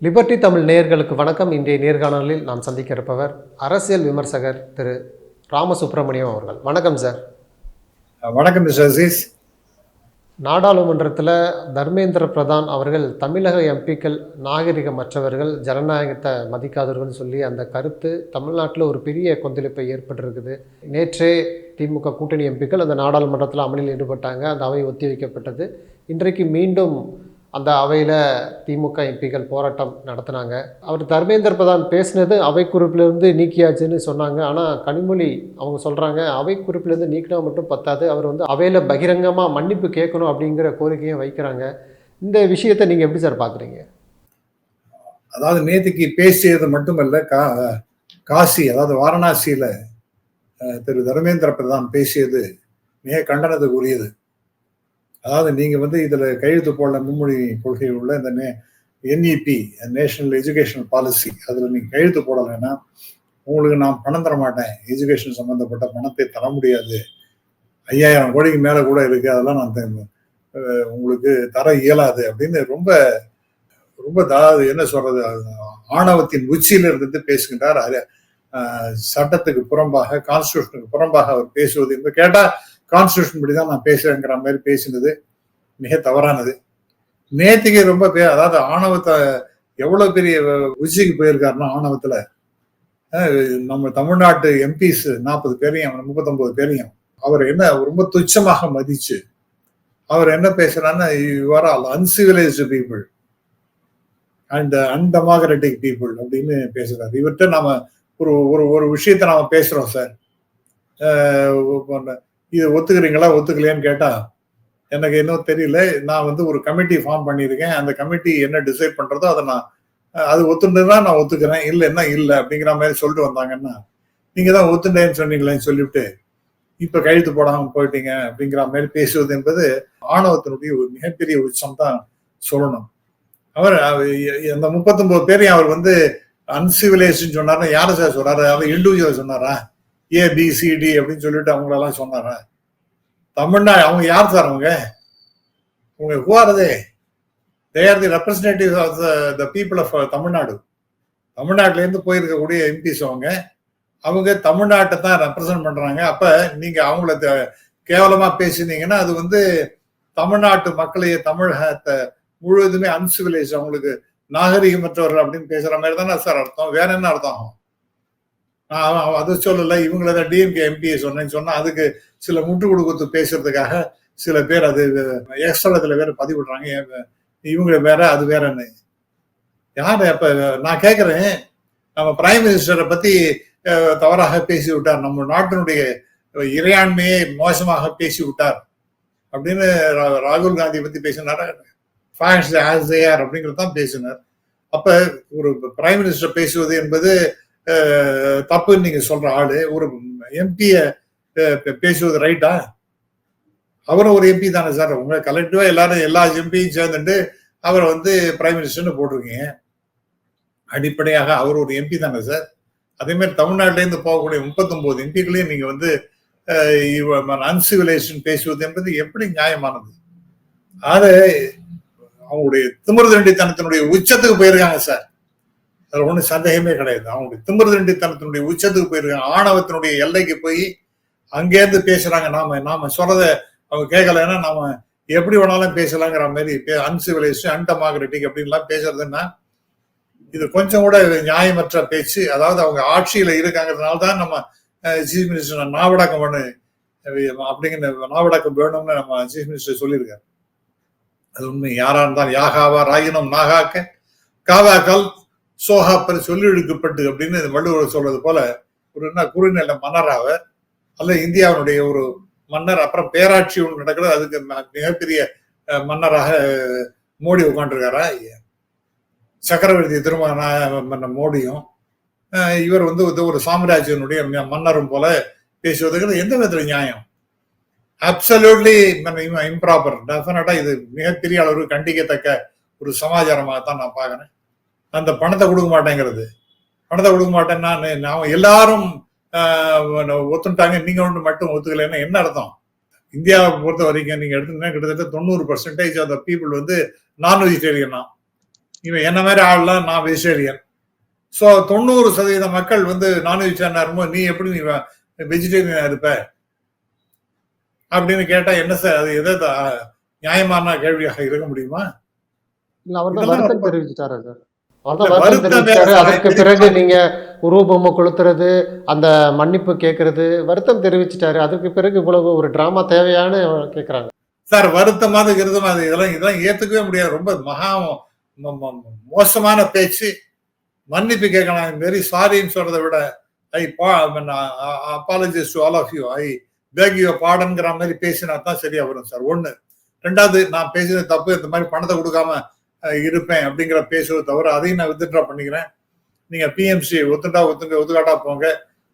Liberty Tamil நேயர்களுக்கு வணக்கம். இன்றைய நேர்காணலில் நாம் சந்திக்க இருப்பவர் அரசியல் விமர்சகர் திரு ராமசுப்ரமணியம் அவர்கள். வணக்கம் சார். வணக்கம் மிஸ்டர் அசீஸ். நாடாளுமன்றத்தில் தர்மேந்திர பிரதான் அவர்கள் தமிழக எம்பிக்கள் நாகரிகமற்றவர்கள், ஜனநாயகத்தை மதிக்காதவர்கள் சொல்லி அந்த கருத்து தமிழ்நாட்டில் ஒரு பெரிய கொந்தளிப்பை ஏற்பட்டிருக்குது. நேற்றே திமுக கூட்டணி எம்பிக்கள் அந்த நாடாளுமன்றத்தில் அமளியில் ஈடுபட்டாங்க. அந்த அவை ஒத்தி வைக்கப்பட்டது. இன்றைக்கு மீண்டும் அந்த அவையில் திமுக எம்பிக்கள் போராட்டம் நடத்தினாங்க. அவர் தர்மேந்திர பிரதான் பேசினது அவை குறிப்பிலிருந்து நீக்கியாச்சுன்னு சொன்னாங்க. ஆனால் கனிமொழி அவங்க சொல்கிறாங்க, அவை குறிப்பிலிருந்து நீக்கினா மட்டும் பத்தாது, அவர் அவையில் பகிரங்கமாக மன்னிப்பு கேட்கணும் அப்படிங்கிற கோரிக்கையும் வைக்கிறாங்க. இந்த விஷயத்தை நீங்கள் எப்படி சார் பார்க்குறீங்க? அதாவது நேற்றுக்கு பேசியது மட்டுமல்ல, காசி அதாவது வாரணாசியில் திரு தர்மேந்திர பிரதான் பேசியது மிக கண்டனத்துக்கு உரியது. அதாவது நீங்கள் இதில் கையெழுத்து போடல மும்மொழி கொள்கையில் உள்ள இந்த NEP நேஷனல் எஜுகேஷனல் பாலிசி, அதில் நீங்கள் கையெழுத்து போடலைன்னா உங்களுக்கு நான் பணம் தர மாட்டேன், எஜுகேஷன் சம்மந்தப்பட்ட பணத்தை தர முடியாது, 5000 கோடிக்கு மேலே கூட இருக்குது, அதெல்லாம் நான் உங்களுக்கு தர இயலாது அப்படின்னு ரொம்ப ரொம்ப என்ன சொல்றது, ஆணவத்தின் உச்சியில இருந்து பேசுகின்றார். சட்டத்துக்கு புறம்பாக, கான்ஸ்டிடியூஷனுக்கு புறம்பாக அவர் பேசுவது என்று கேட்டா கான்ஸ்டிடியூஷன் படிதான் நான் பேசுறேங்கிற மாதிரி பேசினது மிக தவறானது. நேற்றுக்கு ரொம்ப அதாவது ஆணவத்தை எவ்வளவு பெரிய உச்சிக்கு போயிருக்காருன்னா, ஆணவத்துல நம்ம தமிழ்நாட்டு எம்பிஸ் 40 பேரையும் 39 பேரையும் அவர் என்ன ரொம்ப துச்சமாக மதிச்சு அவர் என்ன பேசுறாருன்னா, you are all uncivilised people and undemocratic people அப்படின்னு பேசுறாரு. இவர்கிட்ட நாம ஒரு ஒரு விஷயத்த நாம பேசுறோம் சார், இது ஒத்துக்கிறீங்களா ஒத்துக்கலையான்னு கேட்டா எனக்கு இன்னும் தெரியல, நான் ஒரு கமிட்டி ஃபார்ம் பண்ணியிருக்கேன், அந்த கமிட்டி என்ன டிசைட் பண்றதோ அதை நான் அது ஒத்துண்டுன்னா நான் ஒத்துக்கிறேன், இல்லைன்னா இல்லை அப்படிங்கிற மாதிரி சொல்லிட்டு வந்தாங்கன்னா, நீங்க தான் ஒத்துண்டேன்னு சொன்னீங்களேன்னு சொல்லிவிட்டு இப்ப கழுத்து போடாம போயிட்டீங்க அப்படிங்கிற மாதிரி பேசுவது என்பது ஆணவத்தினுடைய ஒரு மிகப்பெரிய உச்சம் தான் சொல்லணும். அவர் அந்த 39 பேரையும் அவர் அன்சிவிலைஸ்ன்னு சொன்னாருன்னா யாரை சார் சொல்றாரு? அவர் இண்டிவிஜுவல் சொன்னாரா? ABCD அப்படின்னு சொல்லிட்டு அவங்களெல்லாம் சொன்னாரா? தமிழ்நாடு அவங்க யார் சார்? அவங்க who are they? They are the representatives of the people of Tamil Nadu. தமிழ்நாட்டுல இருந்து போயிருக்கக்கூடிய எம்பிஸ் அவங்க தமிழ்நாட்டை தான் ரெப்ரசன்ட் பண்றாங்க. அப்ப நீங்க அவங்கள கேவலமா பேசினீங்கன்னா அது தமிழ்நாட்டு மக்களையே, தமிழகத்தை முழுவதுமே அன்சிவிலைஸ், அவங்களுக்கு நாகரிகமற்றவர்கள் அப்படின்னு பேசுற மாதிரி தானே சார் அர்த்தம். வேற என்ன அர்த்தம்? அது சொல்லல, இவங்கள டிஎம்கே எம்பியை சொன்னேன்னு சொன்னா அதுக்கு சில முட்டு கொடுத்து பேசுறதுக்காக சில பேர் அது எக்ஸ்ட்ரா வேற பதிவிடுறாங்க, இவங்க வேற அது வேறன்னு. யாரு? அப்ப நான் கேட்கிறேன், நம்ம பிரைம் மினிஸ்டரை பத்தி தவறாக பேசி விட்டார், நம்ம நாட்டினுடைய இறையாண்மையை மோசமாக பேசி விட்டார் அப்படின்னு ராகுல் காந்தியை பத்தி பேசினாரா? அப்படிங்கிறது தான் பேசினார். அப்ப ஒரு பிரைம் மினிஸ்டர் பேசுவது என்பது தப்புன்னு நீங்க சொல்ற ஆளு ஒரு எம்பிய பேசுவது ரைட்டா? அவரும் ஒரு எம்பி தானே சார். உங்க கலெக்டிவா எல்லா எம்பியும் சேர்ந்துட்டு அவரை பிரைம் மினிஸ்டர்னு போட்டிருக்கீங்க. அடிப்படையாக அவர் ஒரு எம்பி தானே சார். அதே மாதிரி தமிழ்நாட்டில இருந்து போகக்கூடிய 39 எம்பிக்களையும் நீங்க அன்சிவிலைசேஷன் பேசுவது என்பது எப்படி நியாயமானது? அது அவங்களுடைய திமிர்தண்டித்தனத்தினுடைய உச்சத்துக்கு போயிருக்காங்க சார். அதுல ஒன்றும் சந்தேகமே கிடையாது. அவங்களுடைய திமிர்தண்டித்தனத்தினுடைய உச்சத்துக்கு போயிருக்காங்க, ஆணவத்தினுடைய எல்லைக்கு போய் அங்கேருந்து பேசுறாங்க. நாம சொல்றத அவங்க கேட்கலன்னா நாம எப்படி வேணாலும் பேசலாங்கிற மாதிரி அன்சிவிலைஸ்டு, அன்டெமோக்ராட்டிக் அப்படின்லாம் பேசுறதுன்னா இது கொஞ்சம் கூட நியாயமற்ற பேச்சு. அதாவது அவங்க ஆட்சியில இருக்காங்கிறதுனால தான் நம்ம சீஃப் மினிஸ்டர் நாவடக்கம் பண்ணு அப்படிங்கிற நாவடக்கம் வேணும்னு நம்ம சீஃப் மினிஸ்டர் சொல்லியிருக்காரு. அது உண்மை. யாரா இருந்தாலும் யாகாவா ராயினம் நாகாக்க காவாக்கால் சோகாப்பர் சொல்லி இழுக்கப்பட்டு அப்படின்னு வள்ளுவர் சொல்றது போல ஒரு என்ன குறுநில மன்னராக அல்ல இந்தியாவினுடைய ஒரு மன்னர், அப்புறம் பேராட்சி ஒன்று நடக்கிறது, அதுக்கு மிகப்பெரிய மன்னராக மோடி உட்காந்துருக்காரா? சக்கரவர்த்தி திருமண மோடியும் இவர் ஒரு சாம்ராஜ்யனுடைய மன்னரும் போல பேசுவதுங்கிறது எந்த விதத்துல நியாயம்? Absolutely improper. டெஃபினட்டா இது மிகப்பெரிய அளவு கண்டிக்கத்தக்க ஒரு சமாச்சாரமாகத்தான் நான் பாக்குறேன். அந்த பணத்தை கொடுக்க மாட்டேங்கிறது, பணத்தை கொடுக்க மாட்டேன்னா நான் எல்லாரும் ஒத்துட்டாங்க, நீங்க ஒன்று மட்டும் ஒத்துக்கலைன்னா என்ன அர்த்தம்? இந்தியாவை பொறுத்த வரைக்கும் நீங்க எடுத்தீங்கன்னா கிட்டத்தட்ட 90% ஆஃப் த பீப்புள் நான் வெஜிடேரியன் தான். இவன் என்ன மாதிரி ஆள்லாம் நான் வெஜிடேரியன். ஸோ 90% மக்கள் வந்து நான்வெஜிடேரியனா இருக்கும்போது நீ எப்படி நீ வெஜிடேரியனா இருப்ப அப்படின்னு கேட்டா என்ன சார் அது எதாவது நியாயமான கேள்வியாக இருக்க முடியுமா? இல்ல அவர் தான் இதெல்லாம் வருத்தம் ரொம்ப தெரிவிச்சுட்டாரு சார். அவர் இல்ல தான் வருத்தம் வருத்தம் வேற தெரிவிச்சாரு. சார். அதற்கு இது பிறகு நீங்க உருவபொம்மை கொளுத்துறது, அந்த மன்னிப்பு கேட்கறது, வருத்தம் தெரிவிச்சுட்டாரு. அதுக்கு பிறகு இவ்வளவு ஒரு டிராமா தேவையான்னு கேட்கறாங்க. சார் வருத்தமாவது கிருதமாவது இதெல்லாம் ஏத்துக்கவே முடியாது. ரொம்ப மகா மோசமான பேச்சு. மன்னிப்பு கேட்கலாம். வெரி சாரின்னு சொல்றதை விட I apologise to all of you, I beg you பாடன்ங்கிற மாதிரி பேசினா தான் சரியா வரும் சார். ஒண்ணு. ரெண்டாவது, நான் பேசுறது தப்பு, இந்த மாதிரி பணத்தை கொடுக்காம இருப்பேன் அப்படிங்கிற பேசுவது தவிர அதையும் நான் வித்ட்ரா பண்ணிக்கிறேன். நீங்க பிஎம்சி ஒத்துக்காட்டா போங்க,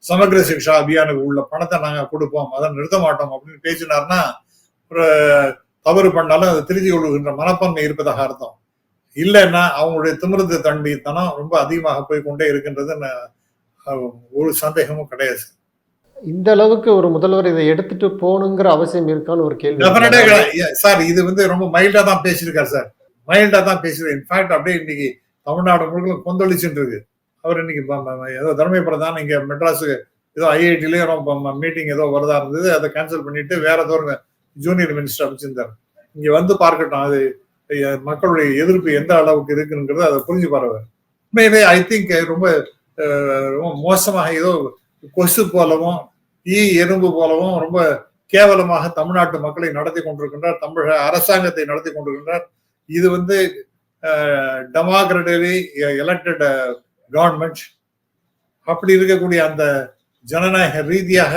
சமக்கிர சிக்ஷா அபியானுக்கு உள்ள பணத்தை நாங்க கொடுப்போம், அதை நிறுத்த மாட்டோம் அப்படின்னு பேசினார்னா ஒரு தவறு பண்ணாலும் அதை திருத்தி கொள்கின்ற மனப்பான்மை இருப்பதாக அர்த்தம். இல்லைன்னா அவங்களுடைய திமிர்ந்து தண்டித்தனம் ரொம்ப அதிகமாக போய் கொண்டே இருக்கின்றது ஒரு சந்தேகமும் கிடையாது. இந்த அளவுக்கு ஒரு முதல்வர் இதை எடுத்துட்டு போகணுங்கிற அவசியம் இருக்கான்னு ஒரு கேள்வி. சார் இது வந்து ரொம்ப மைல்டா தான் பேசியிருக்காரு சார். மைல்டா தான் பேசுறது. இன்ஃபேக்ட் அப்படியே இன்னைக்கு தமிழ்நாடு முழுக்க கொந்தளிச்சுட்டு இருக்கு. அவர் இன்னைக்கு ஏதோ தர்மபுரி பிரதான் இங்க மெட்ராஸுக்கு ஏதோ ஐஐடிலயும் மீட்டிங் ஏதோ வரதா இருந்தது, அதை கேன்சல் பண்ணிட்டு வேற ஏதோ ஒரு ஜூனியர் மினிஸ்டர் அமைச்சிருந்தார். இங்க வந்து பார்க்கட்டும் அது மக்களுடைய எதிர்ப்பு எந்த அளவுக்கு இருக்குங்கிறது அதை புரிஞ்சு பாருவார். உண்மையிலே ஐ திங்க் ரொம்ப மோசமாக ஏதோ கொசு போலவும் எறும்பு போலவும் ரொம்ப கேவலமாக தமிழ்நாட்டு மக்களை நடத்தி கொண்டிருக்கின்றார், தமிழக அரசாங்கத்தை நடத்தி கொண்டிருக்கின்றார். இது வந்து டெமோக்ராட்டிக்கலி எலெக்டட் கவர்மெண்ட். அப்படி இருக்கக்கூடிய அந்த ஜனநாயக ரீதியாக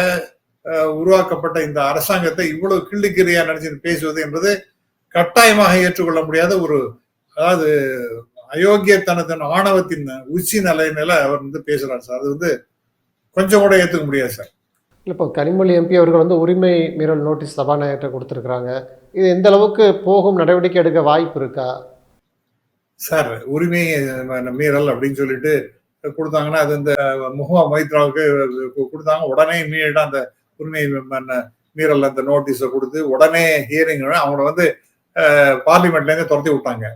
உருவாக்கப்பட்ட இந்த அரசாங்கத்தை இவ்வளவு கிள்ளிக்கிறியா நினைச்சு பேசுவது என்பது கட்டாயமாக ஏற்றுக்கொள்ள முடியாத ஒரு, அதாவது அயோக்கியத்தனத்தின் ஆணவத்தின் உச்சி நிலையில அவர் வந்து பேசுறாரு சார். அது வந்து கொஞ்சம் கூட ஏற்றுக்க முடியாது சார். இப்போ கனிமொழி எம்பி அவர்கள் வந்து உரிமை மீறல் நோட்டீஸ் சபாநாயகர்கிட்ட கொடுத்துருக்குறாங்க. இது எந்த அளவுக்கு போகும், நடவடிக்கை எடுக்க வாய்ப்பு இருக்கா சார்? உரிமை மீறல் அப்படின்னு சொல்லிட்டு கொடுத்தாங்கன்னா அது இந்த முகமா மைத்ராவுக்கு கொடுத்தாங்க. உடனே இமீடியட்டா அந்த உரிமை மீறல் அந்த நோட்டீஸை கொடுத்து உடனே ஹியரிங் அவங்கள வந்து பார்லிமெண்ட்ல இருந்து துரத்தி விட்டாங்க.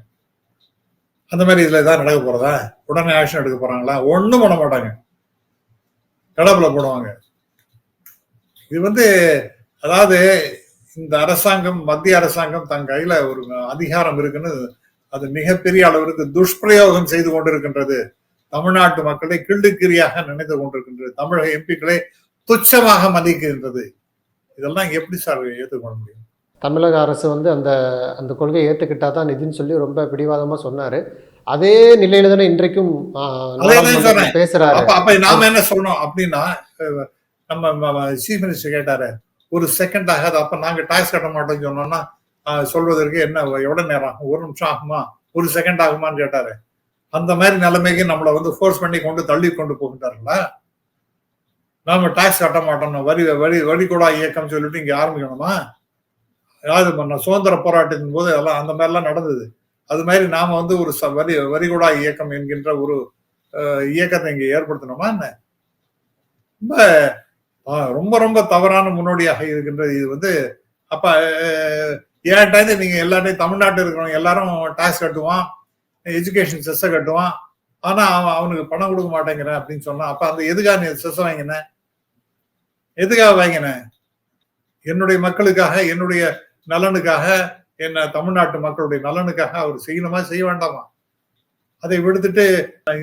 அந்த மாதிரி இதுல ஏதாவது நடக்க போறதா? உடனே ஆக்ஷன் எடுக்க போறாங்களா? ஒண்ணும் பண்ண மாட்டாங்க, கடப்புல போடுவாங்க. இது வந்து அதாவது இந்த அரசாங்கம், மத்திய அரசாங்கம் தன் கையில ஒரு அதிகாரம் இருக்குன்னு அது மிகப்பெரிய அளவிற்கு துஷ்பிரயோகம் செய்து கொண்டிருக்கின்றது. தமிழ்நாட்டு மக்களை கிள்ளுக்கிரியாக நினைத்து கொண்டிருக்கின்றது. தமிழக எம்பிக்களை துச்சமாக மதிக்கின்றது. இதெல்லாம் எப்படி சார் ஏற்றுக்கொள்ள முடியும்? தமிழக அரசு வந்து அந்த அந்த கொள்கையை ஏற்றுக்கிட்டா தான் நிதின்னு சொல்லி ரொம்ப பிடிவாதமா சொன்னாரு. அதே நிலையில தானே இன்றைக்கும் பேசுறாரு. அப்ப நாம என்ன சொல்லணும் அப்படின்னா, நம்ம சீஃப் மினிஸ்டர் கேட்டாரு, ஒரு செகண்ட் ஆகாது, அப்ப நாங்க டாக்ஸ் கட்ட மாட்டோம்னு சொன்னோம்னா சொல்வதற்கு என்ன எவ்வளவு நேரம் ஆகும்? ஒரு நிமிஷம் ஆகுமா, ஒரு செகண்ட் ஆகுமான்னு கேட்டாரு. அந்த மாதிரி நிலைமைக்கு நம்மளை வந்து ஃபோர்ஸ் பண்ணி கொண்டு தள்ளி கொண்டு போகிட்டாருங்களா? நாம டாக்ஸ் கட்ட மாட்டோம், வரி கூட இயக்கம் சொல்லிட்டு இங்க ஆரம்பிக்கணுமா? அதாவது சுதந்திர போராட்டத்தின் போது எல்லாம் அந்த மாதிரிலாம் நடந்தது. அது மாதிரி நாம வந்து ஒரு வரிகுடா இயக்கம் என்கின்ற ஒரு இயக்கத்தை இங்க ஏற்படுத்தணுமா என்ன? ரொம்ப ரொம்ப தவறான முன்னோடியாக இருக்கின்றது இது வந்து. அப்ப ஏன்டா நீங்க எல்லாத்தையும் தமிழ்நாட்டில் இருக்கிறவங்க எல்லாரும் டாக்ஸ் கட்டுவான், எஜுகேஷன் செஸ்ஸை கட்டுவான், ஆனா அவனுக்கு பணம் கொடுக்க மாட்டேங்கிறேன் அப்படின்னு சொன்னா, அப்ப அந்த எதுக்காக நீ செஸ் வாங்கின? எதுக்காக வாங்கின? என்னுடைய மக்களுக்காக, என்னுடைய நலனுக்காக, என்ன தமிழ்நாட்டு மக்களுடைய நலனுக்காக அவர் செய்யணுமா செய்ய வேண்டாமா? அதை விடுத்துட்டு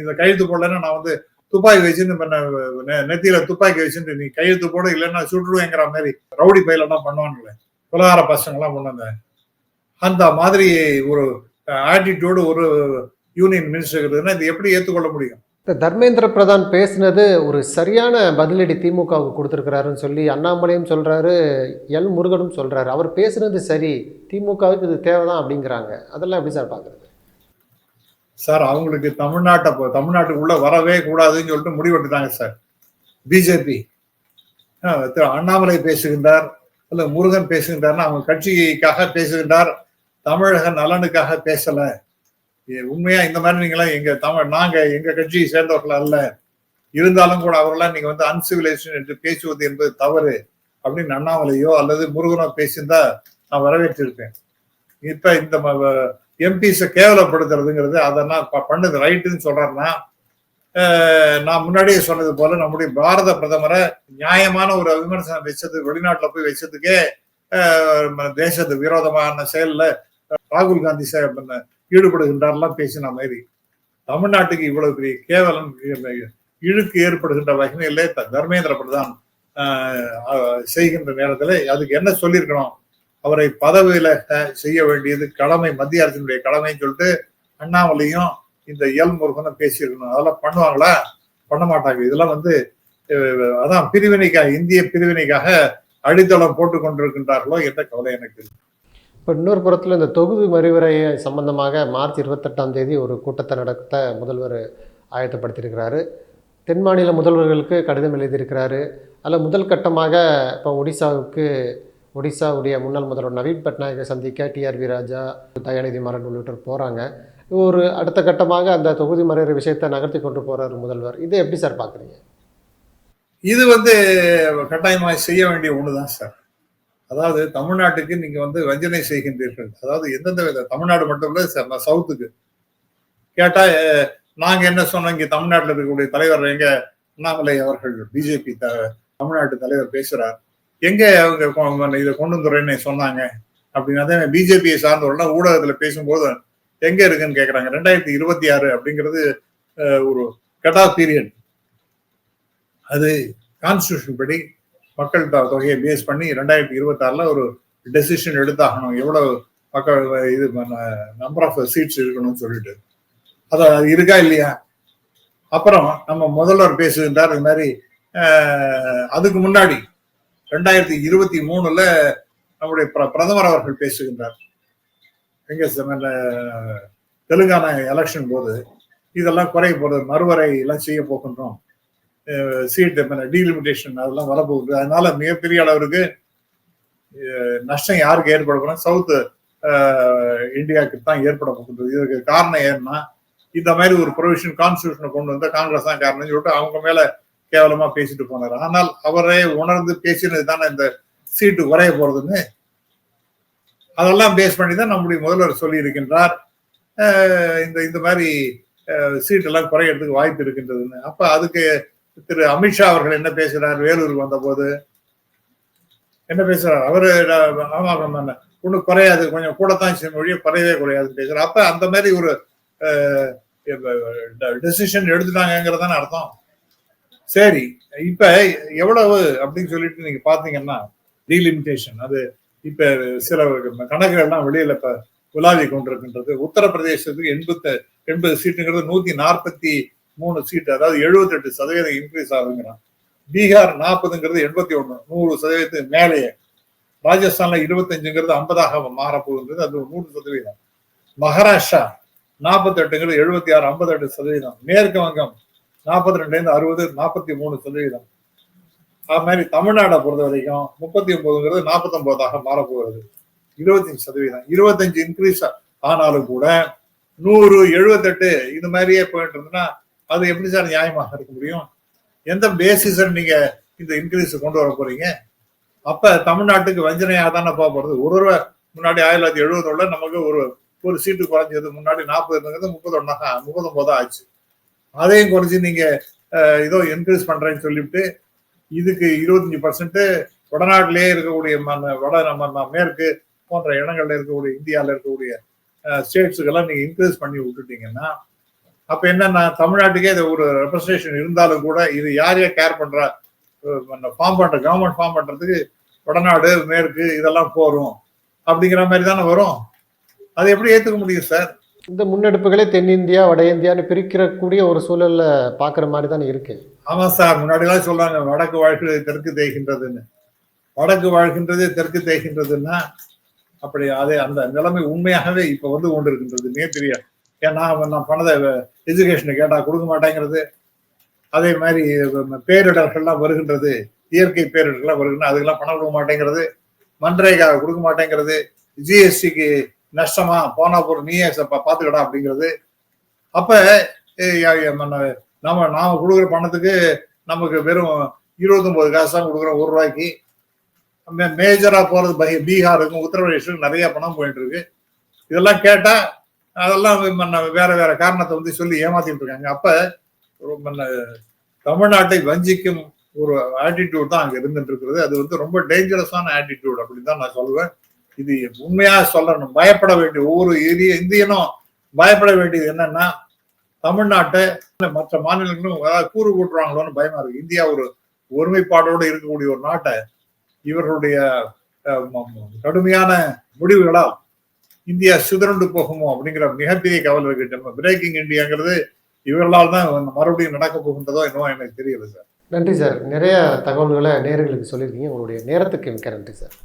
இந்த கையெழுத்து போடலன்னா நான் வந்து துப்பாக்கி வச்சுன்னு நெத்தியில துப்பாக்கி வச்சுட்டு நீ கையெழுத்து போட இல்லைன்னா சுட்டுருவேங்கிற மாதிரி ரவுடி பயிலெல்லாம் பண்ணுவானுங்களே, குலகார பசங்கள்லாம் பண்ணுவாங்க. அந்த மாதிரி ஒரு ஆட்டிடியூடு ஒரு யூனியன் மினிஸ்டர் இருக்குதுன்னா இது எப்படி ஏற்றுக்கொள்ள முடியும்? தர்மேந்திர பிரதான் பேசினது ஒரு சரியான பதிலடி திமுகவுக்கு கொடுத்துருக்கிறாருன்னு சொல்லி அண்ணாமலையும் சொல்றாரு, எல் முருகனும் சொல்றாரு. அவர் பேசுனது சரி, திமுகவுக்கு இது தேவைதான் அப்படிங்கிறாங்க. அதெல்லாம் எப்படி சார் பாக்குறது? சார் அவங்களுக்கு தமிழ்நாட்டுக்குள்ள வரவே கூடாதுன்னு சொல்லிட்டு முடிவெட்டுட்டாங்க சார் பிஜேபி. அண்ணாமலை பேசுகின்றார் அல்ல முருகன் பேசுகின்றார்னா அவங்க கட்சிக்காக பேசுகின்றார், தமிழக நலனுக்காக பேசல. உண்மையா இந்த மாதிரி நீங்களாம் நாங்க எங்க கட்சியை சேர்ந்தவர்கள் அல்ல, இருந்தாலும் கூட அவர்களாம் நீங்க வந்து அன்சிவிலைசேஷன் என்று பேசுவது என்பது தவறு அப்படின்னு அண்ணாமலையோ அல்லது முருகனோ பேசியிருந்தா நான் வரவேற்றிருப்பேன். இப்ப இந்த எம்பிஸை கேவலப்படுத்துறதுங்கிறது அதெல்லாம் பண்ணது ரைட்டுன்னு சொல்றாருன்னா, நான் முன்னாடியே சொன்னது போல நம்முடைய பாரத பிரதமரை நியாயமான ஒரு விமர்சனம் வச்சது, வெளிநாட்டுல போய் வச்சதுக்கே தேசத்து விரோதமான செயல்ல ராகுல் காந்தி ஈடுபடுகின்றார்லாம் பேசின மாதிரி தமிழ்நாட்டுக்கு இவ்வளவு பெரிய கேவலம் இழுக்கு ஏற்படுகின்ற வகையிலே தர்மேந்திர பிரதான் செய்கின்ற நேரத்தில் அதுக்கு என்ன சொல்லியிருக்கணும், அவரை பதவியில செய்ய வேண்டியது கடமை, மத்திய அரசினுடைய கடமைன்னு சொல்லிட்டு அண்ணாமலையும் இந்த எல் முருகனும் பேசியிருக்கணும். அதெல்லாம் பண்ணுவாங்களா? பண்ண மாட்டாங்க. இதெல்லாம் அதான் பிரிவினைக்காக, இந்திய பிரிவினைக்காக அடித்தளம் போட்டுக் கொண்டிருக்கின்றார்களோ என்ற கவலை எனக்கு. இப்போ இன்னொரு புறத்தில் இந்த தொகுதி மறுவரை சம்பந்தமாக மார்ச் 28 ஒரு கூட்டத்தை நடத்த முதல்வர் ஆயத்தப்படுத்தியிருக்கிறாரு. தென் மாநில முதல்வர்களுக்கு கடிதம் எழுதியிருக்கிறாரு. அதில் முதல் கட்டமாக இப்போ ஒடிசாவுடைய முன்னாள் முதல்வர் நவீன் பட்நாயக்கை சந்திக்க டிஆர்பி ராஜா, தயாநிதி மாறன் உள்ளிட்டோர் போகிறாங்க. ஒரு அடுத்த கட்டமாக அந்த தொகுதி மறுவரை விஷயத்தை நகர்த்தி கொண்டு போகிறார் முதல்வர். இதை எப்படி சார் பார்க்குறீங்க? இது கட்டாயமாக செய்ய வேண்டிய ஒண்ணுதான் சார். அதாவது தமிழ்நாட்டுக்கு நீங்க வஞ்சனை செய்கின்றீர்கள். அதாவது எந்தெந்த வித தமிழ்நாடு மட்டும் இல்ல, சவுத்துக்கு கேட்டா நாங்க என்ன சொன்னோம், இங்க தமிழ்நாட்டில் இருக்கக்கூடிய தலைவர் எங்க அண்ணாமலை அவர்கள் பிஜேபி தமிழ்நாட்டு தலைவர் பேசுறார், எங்க அவங்க இதை கொண்டு வந்துறேன்னு சொன்னாங்க அப்படின்னு. அதே பிஜேபியை சார்ந்தவர்கள் ஊடகத்துல பேசும்போது எங்க இருக்குன்னு கேக்குறாங்க. 2026 அப்படிங்கிறது ஒரு கட் ஆஃப் பீரியட். அது கான்ஸ்டிடியூஷன் படி மக்கள் தொகையை பேஸ் பண்ணி 2026 ஒரு டெசிஷன் எடுத்தாகணும், எவ்வளவு மக்கள் இது நம்பர் ஆஃப் சீட்ஸ் இருக்கணும்னு சொல்லிட்டு. அது இருக்கா இல்லையா? அப்புறம் நம்ம முதல்வர் பேசுகின்றார் இது மாதிரி. அதுக்கு முன்னாடி 2023 நம்முடைய பிரதமர் அவர்கள் பேசுகின்றார். எங்க தெலுங்கானா எலெக்ஷன் போது இதெல்லாம் குறைய போறது, மறுவரை எல்லாம் செய்ய போகின்றோம், சீட் டீலிமிட்டேஷன் அதெல்லாம் வரப்போகுது, அதனால மிகப்பெரிய அளவுக்கு நஷ்டம் யாருக்கு ஏற்பட போனா சவுத் இந்தியாவுக்கு தான் ஏற்பட போகுது. இதுக்கு காரணம் ஏன்னா இந்த மாதிரி ஒரு ப்ரொவிஷன் கான்ஸ்டிடியூஷனை கொண்டு வந்த காங்கிரஸ் தான் காரணம் சொல்லிட்டு அவங்க மேல கேவலமா பேசிட்டு போனார். ஆனால் அவரே உணர்ந்து பேசினது தானே இந்த சீட்டு குறைய போறதுன்னு. அதெல்லாம் பேஸ் பண்ணி தான் நம்முடைய முதல்வர் சொல்லி இருக்கின்றார் இந்த மாதிரி சீட் எல்லாம் குறையறதுக்கு வாய்ப்பு இருக்கின்றதுன்னு. அப்ப அதுக்கு திரு அமித்ஷா அவர்கள் என்ன பேசுறார், வேலூருக்கு வந்த போது என்ன பேசுறாரு அவரு, ஆமா ஒண்ணு குறையாது, கொஞ்சம் கூடத்தான் மொழியை குறையவே குறையாதுன்னு பேசுறாரு. அப்ப அந்த மாதிரி ஒரு டெசிஷன் எடுத்துட்டாங்கிறதான அர்த்தம். சரி, இப்ப எவ்வளவு அப்படின்னு சொல்லிட்டு நீங்க பாத்தீங்கன்னா டீலிமிட்டேஷன் அது இப்ப சில கணக்குகள் எல்லாம் வெளியில இப்ப உலாவி கொண்டிருக்கின்றது. உத்தரப்பிரதேசத்துக்கு 80 சீட்டுங்கிறது 143 சீட்டு, அதாவது 78% இன்க்ரீஸ் ஆகுங்கிறான். பீகார் 40ங்கிறது 81, 100% மேலேயே. ராஜஸ்தான்ல 25ங்கிறது 50 மாறப்போகுது, அது 100%. மகாராஷ்டிரா 48ங்கிறது 76, 58%. மேற்கு வங்கம் 42 60, 43%. அது மாதிரி தமிழ்நாடை பொறுத்த வரைக்கும் 39ங்கிறது 49 மாறப்போகிறது, 25%. 25 இன்க்ரீஸ் ஆனாலும் கூட 100, 78 இது மாதிரியே போயிட்டு இருந்ததுன்னா அது எப்படி சார் நியாயமாக இருக்க முடியும்? எந்த பேசிஸ் நீங்க இந்த இன்க்ரீஸ் கொண்டு வர போறீங்க? அப்ப தமிழ்நாட்டுக்கு வஞ்சனையாக தானே போறது. ஒரு ரூபாய் முன்னாடி 1970 நமக்கு ஒரு சீட்டு குறைஞ்சது. முன்னாடி 40 இருந்தது, 39 ஆச்சு. அதையும் குறைச்சி நீங்க ஏதோ இன்க்ரீஸ் பண்றேன்னு சொல்லிவிட்டு இதுக்கு 25% வடநாட்டிலேயே இருக்கக்கூடிய மேற்கு போன்ற இடங்கள்ல இருக்கக்கூடிய இந்தியாவில் இருக்கக்கூடிய ஸ்டேட்ஸுக்கெல்லாம் நீங்க இன்க்ரீஸ் பண்ணி விட்டுட்டீங்கன்னா அப்ப என்னன்னா தமிழ்நாட்டுக்கே இது ஒரு ரெப்ரஸன்டேஷன் இருந்தாலும் கூட இது யார் கேர் பண்றா, ஃபார்ம் பண்ற கவர்மெண்ட் ஃபார்ம் பண்றதுக்கு வடநாடு மேற்கு இதெல்லாம் போறோம் அப்படிங்கிற மாதிரி தானே வரும். அதை எப்படி ஏத்துக்க முடியும் சார்? இந்த முன்னெடுப்புகளே தென்னிந்தியா வட இந்தியான்னு பிரிக்கக்கூடிய ஒரு சூழல்ல பாக்குற மாதிரி தானே இருக்கு. ஆமா சார், முன்னாடி எல்லாம் சொல்றாங்க வடக்கு வாழ்கிறது தெற்கு தேய்கின்றதுன்னு. வடக்கு வாழ்கின்றது தெற்கு தேய்கின்றதுன்னா அப்படி அதே அந்த நிலைமை உண்மையாகவே இப்ப கொண்டிருக்கின்றது. மிகப்பெரிய ஏன்னா நான் பணத்தை எஜுகேஷனை கேட்டா கொடுக்க மாட்டேங்கிறது. அதே மாதிரி பேரிடர்கள்லாம் வருகின்றது, இயற்கை பேரிடர்கள்லாம் வருகின்ற அதுக்கெல்லாம் பணம் கொடுக்க மாட்டேங்கிறது, மன்ரேகா கொடுக்க மாட்டேங்கிறது, ஜிஎஸ்டிக்கு நஷ்டமா போனா போற நீயே பாத்துக்கடா அப்படிங்கிறது. அப்ப நாம கொடுக்குற பணத்துக்கு நமக்கு வெறும் 29 காசு தான் கொடுக்குறோம், ₹1. மேஜரா போறது பீகாருக்கும் உத்தரப்பிரதேசத்துக்கும் நிறைய பணம் போயிட்டு இருக்கு. இதெல்லாம் கேட்டா அதெல்லாம் வேற வேற காரணத்தை வந்து சொல்லி ஏமாத்திட்டு இருக்காங்க. அப்ப தமிழ்நாட்டை வஞ்சிக்கும் ஒரு ஆட்டிடியூட் தான் அங்க இருந்துட்டு இருக்கிறது. அது வந்து ரொம்ப டேஞ்சரஸான ஆட்டிடியூட் அப்படின்னு தான் நான் சொல்லுவேன். இது உண்மையா சொல்லணும், பயப்பட வேண்டிய ஒவ்வொரு இந்தியனும் பயப்பட வேண்டியது என்னன்னா, தமிழ்நாட்டை மற்ற மாநிலங்களும் அதாவது கூறு கூட்டுறாங்களோன்னு பயமா இருக்கு. இந்தியா ஒரு ஒருமைப்பாடோடு இருக்கக்கூடிய ஒரு நாட்டை இவர்களுடைய கடுமையான முடிவுகளால் இந்தியா சிதறண்டு போகுமோ அப்படிங்கிற மிகப்பெரிய கவலை இருக்கு. பிரேக்கிங் இந்தியாங்கிறது இவர்களால் தான் மறுபடியும் நடக்க போகின்றதோ என்னவோ எனக்கு தெரியல சார். நன்றி சார். நிறைய தகவல்களை நேயர்களுக்கு சொல்லியிருக்கீங்க. உங்களுடைய நேரத்துக்கு மிக்க நன்றி சார்.